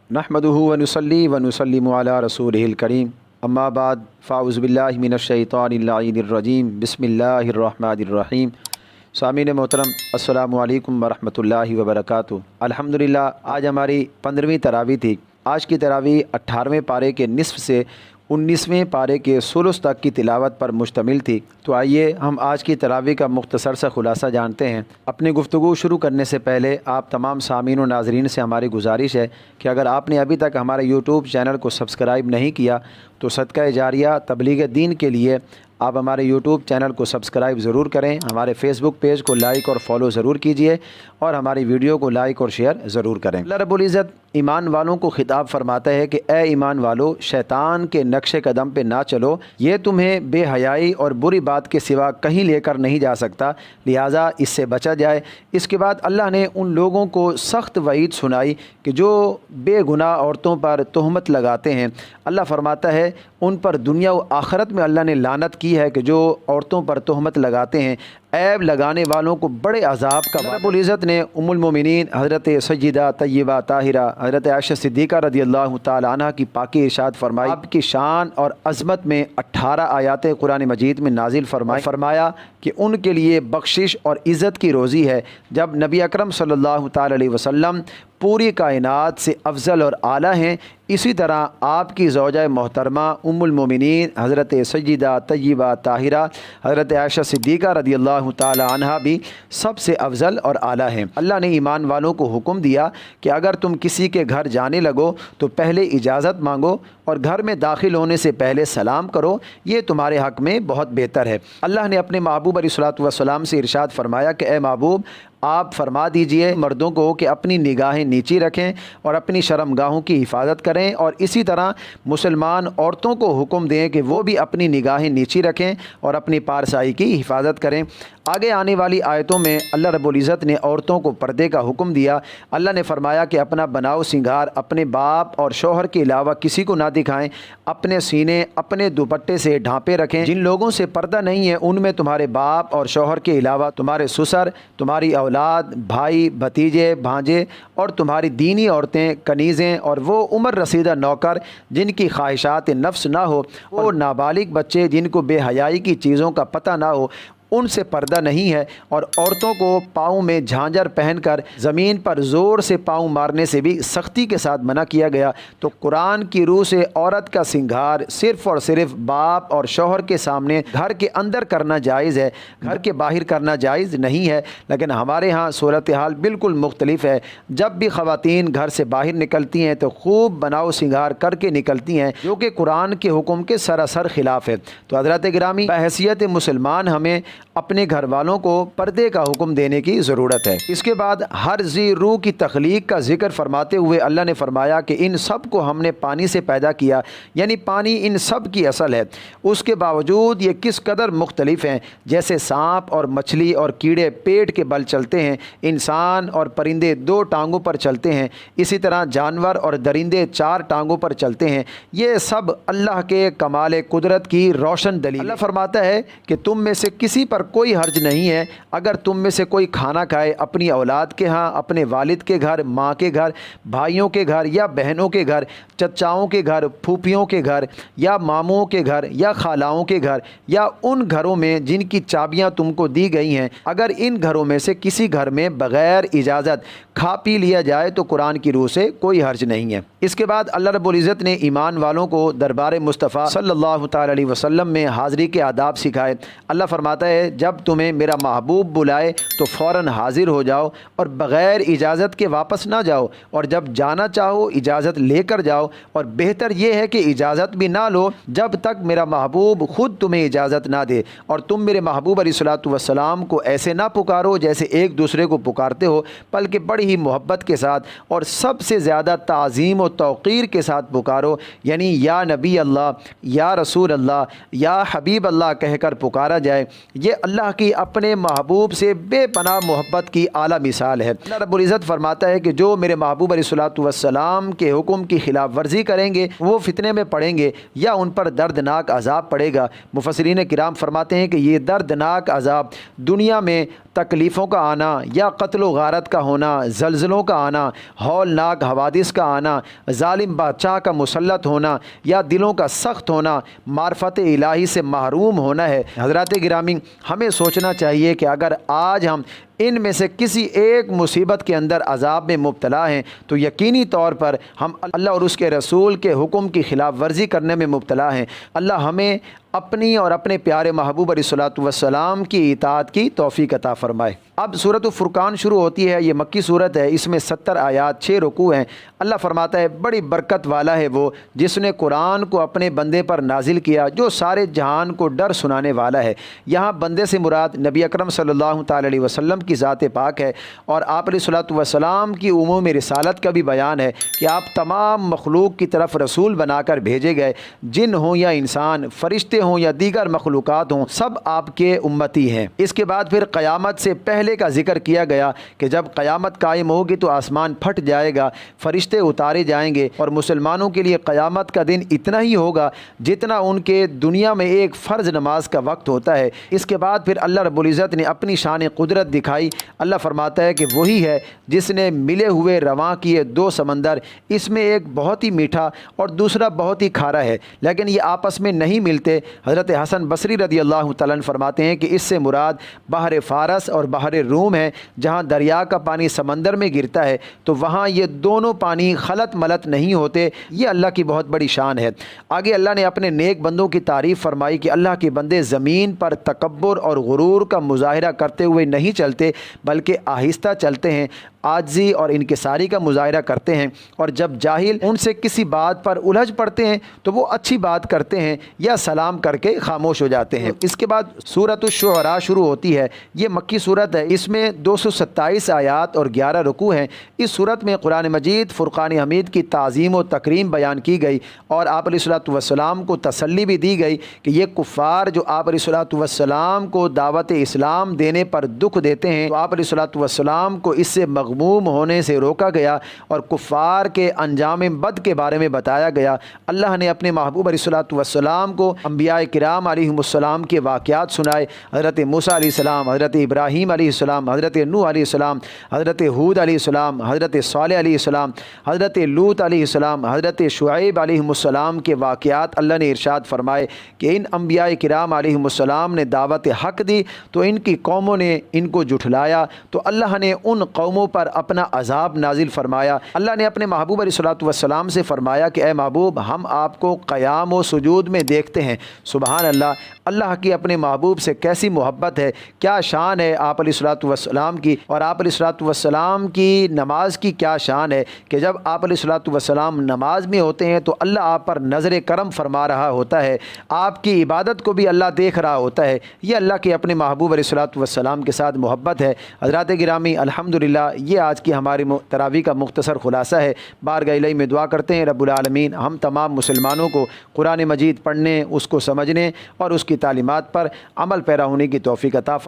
नहमदुहु व नुसल्ली व नुसल्लिमु अला रसूलिहिल करीम अम्मा बाद फ़ाउज़ु बिल्लाहि मिनश्शैतानिर रजीम बिस्मिल्लाहिर्रहमानिर रहीम। सामीन मोहतरम अस्सलामु अलैकुम व रहमतुल्लाहि व बरकातुहू। अल्हम्दुलिल्लाह आज हमारी 15वीं तरावी थी। आज की तरावी 18वें पारे के निस्फ़ से 19वें पारे के सुलुस तक की तिलावत पर मुश्तमिल थी। तो आइए हम आज की तरावी का मुख्तसर सा खुलासा जानते हैं। अपनी गुफ्तगू शुरू करने से पहले आप तमाम सामीन और नाज़रीन से हमारी गुजारिश है कि अगर आपने अभी तक हमारे यूट्यूब चैनल को सब्सक्राइब नहीं किया तो सदका जारिया तबलीग दीन के लिए आप हमारे यूट्यूब चैनल को सब्सक्राइब ज़रूर करें, हमारे फेसबुक पेज को लाइक और फॉलो ज़रूर कीजिए और हमारी वीडियो को लाइक और शेयर ज़रूर करें। अल्लाह रब्बुल इज़्ज़त ईमान वालों को खिताब फरमाता है कि ए ईमान वालो, शैतान के नक्शे कदम पे ना चलो, ये तुम्हें बेहयाई और बुरी बात के सिवा कहीं लेकर नहीं जा सकता, लिहाजा इससे बचा जाए। इसके बाद अल्लाह ने उन लोगों को सख्त वईद सुनाई कि जो बेगुनाह औरतों पर तोहमत लगाते हैं। अल्लाह फरमाता है उन पर दुनिया व आखिरत में अल्लाह ने लानत की है कि जो औरतों पर तोहमत लगाते हैं। ऐब लगाने वालों को बड़े अजाब का रब्बुल इज़्ज़त ने उम्मुल मोमिनीन हज़रत सय्यदा तय्यबा ताहिरा हज़रत आयशा सिद्दीक़ा रज़ियल्लाहु ताला अन्हा की पाकी इरशाद फरमाई। आपकी शान और अज़मत में 18 आयात कुरान मजीद में नाजिल फरमाया कि उनके लिए बख्शिश और इज़्ज़त की रोज़ी है। जब नबी अकरम सल्लल्लाहु ताला अलैहि वसल्लम पूरी कायनात से अफजल और आला हैं, इसी तरह आपकी ज़ौजा मोहतरमा उम्मुल मोमिनीन हज़रत सय्यदा तय्यबा ताहिरा हज़रत आयशा सिद्दीक़ा रज़ियल्लाहु ताला अन्हा भी सबसे अफजल और आला हैं। अल्लाह ने ईमान वालों को हुक्म दिया कि अगर तुम किसी के घर जाने लगो तो पहले इजाज़त मांगो और घर में दाखिल होने से पहले सलाम करो, ये तुम्हारे हक़ में बहुत बेहतर है। अल्लाह ने अपने महबूब अलैहिस्सलातु वस्सलाम से इरशाद फरमाया कि ए महबूब, आप फरमा दीजिए मर्दों को कि अपनी निगाहें नीची रखें और अपनी शर्मगाहों की हिफाजत करें, और इसी तरह मुसलमान औरतों को हुक्म दें कि वो भी अपनी निगाहें नीची रखें और अपनी पारसाई की हिफाजत करें। आगे आने वाली आयतों में अल्लाह रब्बुल इज़्ज़त ने औरतों को पर्दे का हुक्म दिया। अल्लाह ने फरमाया कि अपना बनाव सिंगार अपने बाप और शौहर के अलावा किसी को ना दिखाएं, अपने सीने अपने दुपट्टे से ढांपे रखें। जिन लोगों से पर्दा नहीं है उनमें तुम्हारे बाप और शौहर के अलावा तुम्हारे ससुर, तुम्हारी औलाद, भाई, भतीजे, भांजे और तुम्हारी दीनी औरतें, कनीज़ें और वो उम्र रसीदा नौकर जिनकी ख्वाहिशात नफ्स ना हो, वो नाबालिग बच्चे जिनको बेहयाई की चीज़ों का पता ना हो, उनसे पर्दा नहीं है। और औरतों को पाँव में झांझर पहनकर ज़मीन पर ज़ोर से पाँव मारने से भी सख्ती के साथ मना किया गया। तो कुरान की रूह से औरत का सिंगार सिर्फ़ और सिर्फ बाप और शौहर के सामने घर के अंदर करना जायज़ है, घर के बाहर करना जायज़ नहीं है। लेकिन हमारे यहाँ सूरत हाल बिल्कुल मुख्तलिफ है। जब भी ख़वातीन घर से बाहर निकलती हैं तो खूब बनाव सिंगार करके निकलती हैं, जो कि कुरान के हुक्म के सरासर ख़िलाफ़ है। तो हज़रत गिरामी, बहैसियत मुसलमान हमें अपने घर वालों को पर्दे का हुक्म देने की ज़रूरत है। इसके बाद हर ज़ी रूह की तख्लीक का जिक्र फरमाते हुए अल्लाह ने फरमाया कि इन सब को हमने पानी से पैदा किया, यानी पानी इन सब की असल है। उसके बावजूद ये किस कदर मुख्तलिफ हैं। जैसे सांप और मछली और कीड़े पेट के बल चलते हैं, इंसान और परिंदे 2 टांगों पर चलते हैं, इसी तरह जानवर और दरिंदे 4 टांगों पर चलते हैं। ये सब अल्लाह के कमाल कुदरत की रोशन दलील। अल्लाह फरमाता है कि तुम में से किसी पर कोई हर्ज नहीं है अगर तुम में से कोई खाना खाए अपनी औलाद के यहाँ, अपने वालिद के घर, माँ के घर, भाइयों के घर या बहनों के घर, चचाओं के घर, फूफियों के घर या मामुओं के घर या खालाओं के घर या उन घरों में जिनकी चाबियाँ तुमको दी गई हैं। अगर इन घरों में से किसी घर में बग़ैर इजाज़त खा पी लिया जाए तो कुरान की रूह से कोई हर्ज नहीं है। इसके बाद अल्लाह रब्बुल इज़्ज़त ने ईमान वालों को दरबार मुस्तफ़ा सल्लल्लाहु ताला अलैहि वसल्लम में हाज़िरी के आदाब सिखाए। अल्लाह फरमाता है जब तुम्हें मेरा महबूब बुलाए तो फ़ौरन हाजिर हो जाओ और बग़ैर इजाज़त के वापस ना जाओ, और जब जाना चाहो इजाज़त लेकर जाओ, और बेहतर यह है कि इजाज़त भी ना लो जब तक मेरा महबूब ख़ुद तुम्हें इजाज़त ना दे। और तुम मेरे महबूब अलैहिस्सलातु वस्सलाम को ऐसे ना पुकारो जैसे एक दूसरे को पुकारते हो, बल्कि बड़ी ही मोहब्बत के साथ और सबसे ज़्यादा ताज़ीम और तौक़ीर के साथ पुकारो, यानी या नबी अल्लाह, या रसूल अल्लाह, या हबीब अल्लाह कहकर पुकारा जाए। ये अल्लाह की अपने महबूब से बेपनाह मोहब्बत की आला मिसाल है। अल्लाह रब्बुल इज़्ज़त फरमाता है कि जो मेरे महबूब अलैहिस्सलातु वस्सलाम के हुक्म की खिलाफ वर्जी करेंगे वो फितने में पड़ेंगे या उन पर दर्दनाक अज़ाब पड़ेगा। मुफस्सिरीन किराम फरमाते हैं कि ये दर्दनाक अज़ाब दुनिया में تکلیفوں کا آنا یا قتل و غارت کا ہونا، زلزلوں کا آنا، ہولناک حوادث کا آنا، ظالم بادشاہ کا مسلط ہونا یا دلوں کا سخت ہونا، معرفت الہی سے محروم ہونا ہے۔ حضرات گرامی، ہمیں سوچنا چاہیے کہ اگر آج ہم ان میں سے کسی ایک مصیبت کے اندر عذاب میں مبتلا ہیں تو یقینی طور پر ہم اللہ اور اس کے رسول کے حکم کی خلاف ورزی کرنے میں مبتلا ہیں۔ اللہ ہمیں اپنی اور اپنے پیارے محبوب علیہ الصلوۃ والسلام کی اطاعت کی توفیق عطا فرمائے۔ اب سورۃ فرقان شروع ہوتی ہے، یہ مکی صورت ہے، اس میں 70 آیات 6 رکوع ہیں۔ اللہ فرماتا ہے بڑی برکت والا ہے وہ جس نے قرآن کو اپنے بندے پر نازل کیا، جو سارے جہان کو ڈر سنانے والا ہے۔ یہاں بندے سے مراد نبی اکرم صلی اللہ تعالی علیہ وسلم کی ذات پاک ہے، اور آپ علیہ الصلوۃ والسلام کی عموم رسالت کا بھی بیان ہے کہ آپ تمام مخلوق کی طرف رسول بنا کر بھیجے گئے، جن ہوں یا انسان، فرشتے ہوں یا دیگر مخلوقات ہوں، سب آپ کے امتی ہیں۔ اس کے بعد پھر قیامت سے پہلے کا ذکر کیا گیا کہ جب قیامت قائم ہوگی تو آسمان پھٹ جائے گا، فرشتے اتارے جائیں گے، اور مسلمانوں کے لیے قیامت کا دن اتنا ہی ہوگا جتنا ان کے دنیا میں ایک فرض نماز کا وقت ہوتا ہے۔ اس کے بعد پھر اللہ رب العزت نے اپنی شان قدرت دکھائی۔ اللہ فرماتا ہے کہ وہی ہے جس نے ملے ہوئے رواں کیے 2 سمندر، اس میں ایک بہت ہی میٹھا اور دوسرا بہت ہی کھارا ہے، لیکن یہ آپس میں نہیں ملتے۔ حضرت حسن بصری رضی اللہ تعالیٰ عنہ فرماتے ہیں کہ اس سے مراد بحر فارس اور بحر روم ہے، جہاں دریا کا پانی سمندر میں گرتا ہے تو وہاں یہ دونوں پانی خلط ملط نہیں ہوتے۔ یہ اللہ کی بہت بڑی شان ہے۔ آگے اللہ نے اپنے نیک بندوں کی تعریف فرمائی کہ اللہ کے بندے زمین پر تکبر اور غرور کا مظاہرہ کرتے ہوئے نہیں چلتے، بلکہ آہستہ چلتے ہیں، عاجزی اور انکساری کا مظاہرہ کرتے ہیں، اور جب جاہل ان سے کسی بات پر الجھ پڑتے ہیں تو وہ اچھی بات کرتے ہیں یا سلام کر کے خاموش ہو جاتے ہیں۔ اس کے بعد سورۃ الشعراء شروع ہوتی ہے، یہ مکی صورت ہے، اس میں 227 آیات اور 11 رکوع ہیں۔ اس صورت میں قرآن مجید فرقان حمید کی تعظیم و تکریم بیان کی گئی، اور آپ علیہ الصلوۃ والسلام کو تسلی بھی دی گئی کہ یہ کفار جو آپ علیہ الصلوۃ والسلام کو دعوت اسلام دینے پر دکھ دیتے ہیں تو آپ علیہ الصلوۃ والسلام کو اس سے مغموم ہونے سے روکا گیا اور کفار کے انجام بد کے بارے میں بتایا گیا۔ اللہ نے اپنے محبوب علیہ الصلوۃ والسلام کو انبیاء کرام علیہم السلام کے واقعات سنائے، حضرت موسیٰ علیہ السلام، حضرت ابراہیم علیہ السلام، حضرت نوح علیہ السلام، حضرت ہود علیہ السلام، حضرت صالح علیہ السلام، حضرت لوط علیہ السلام، حضرت شعیب علیہ السلام کے واقعات۔ اللہ نے ارشاد فرمائے کہ ان انبیاء کرام علیہم السلام نے دعوت حق دی تو ان کی قوموں نے ان کو جھٹلایا، تو اللہ نے ان قوموں پر اپنا عذاب نازل فرمایا۔ اللہ نے اپنے محبوب علیہ الصلوۃ والسلام سے فرمایا کہ اے محبوب، ہم آپ کو قیام و سجود میں دیکھتے ہیں۔ سبحان اللہ، اللہ کی اپنے محبوب سے کیسی محبت ہے، کیا شان ہے آپ علیہ الصلوۃ والسلام کی، اور آپ علیہ الصلوۃ والسلام کی نماز کی کیا شان ہے کہ جب آپ علیہ الصلوۃ والسلام نماز میں ہوتے ہیں تو اللہ آپ پر نظر کرم فرما رہا ہوتا ہے، آپ کی عبادت کو بھی اللہ دیکھ رہا ہوتا ہے۔ یہ اللہ کے اپنے محبوب علیہ الصلوۃ والسلام کے ساتھ محبت ہے۔ حضرات گرامی، الحمدللہ یہ آج کی ہماری تراویح کا مختصر خلاصہ ہے۔ بارگاہ الہی میں دعا کرتے ہیں رب العالمین ہم تمام مسلمانوں کو قرآن مجید پڑھنے، اس کو سمجھنے اور اس کی تعلیمات پر عمل پیرا ہونے کی توفیق عطا فرمائے۔